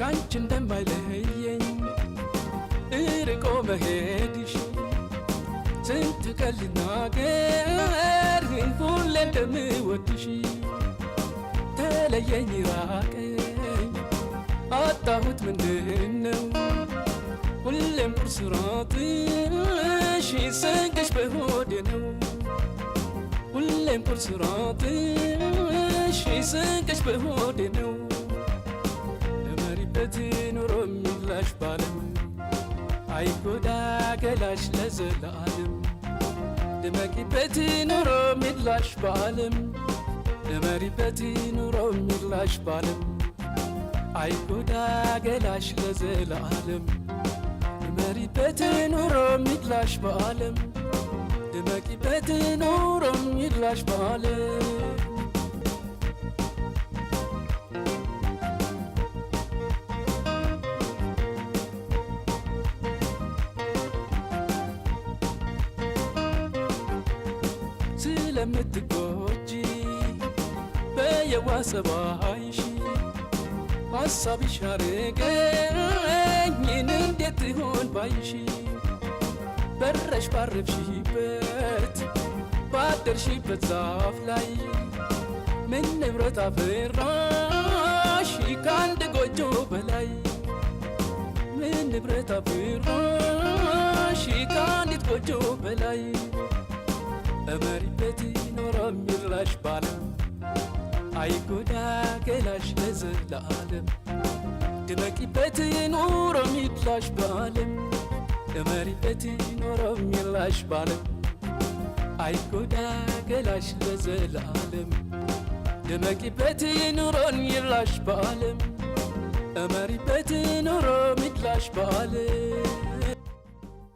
ካንቺ እንደማይለየኝ እርቆ መሄድሽ ስንት ቀን ልናገር ሁሌ እንደምወድሽ ተለየኝ ራቀኝ አጣሁት ምንድነው ሁሌም ቁርስራትሽ ስንቅሽ በሆዴ ነው ሁሌም ቁርስራትሽ ስንቅሽ በሆዴ ነው ለመሪበት ኑሮ የሚላሽ ባለም አይጎዳ ገላሽ ለዘላለም ድመቂበት ኑሮ የሚላሽ ባለም ለመሪበት ኑሮ የሚላሽ ባለም አይጎዳ ገላሽ ለዘላለም ድመሪበት ኑሮ የሚላሽ ባለም ድመቂበት ኑሮ የሚላሽ ባለም ስለምትጎጂ በየዋሰባይሽ ሐሳብሽ አረገኝ እንዴት ይሆን ባይሽ በረሽ ባረፍሽበት ባደርሽበት ዛፍ ላይ ምን ንብረት አፈራሽ ከአንድ ጎጆ በላይ ምን ንብረት አፈራሽ ከአንዲት ጎጆ በላይ እመሪበት ኖሮ የሚላሽ ባለም አይጎዳ ገላሽ ለዘላለም ድመቂበት ኑሮ የሚላሽ ባለም እመሪበት ኖሮ የሚላሽ ባለም አይጎዳ ገላሽ ለዘላለም ድመቂበት ኑሮ የሚላሽ ባለም እመሪበት ኑሮ የሚላሽ ባለም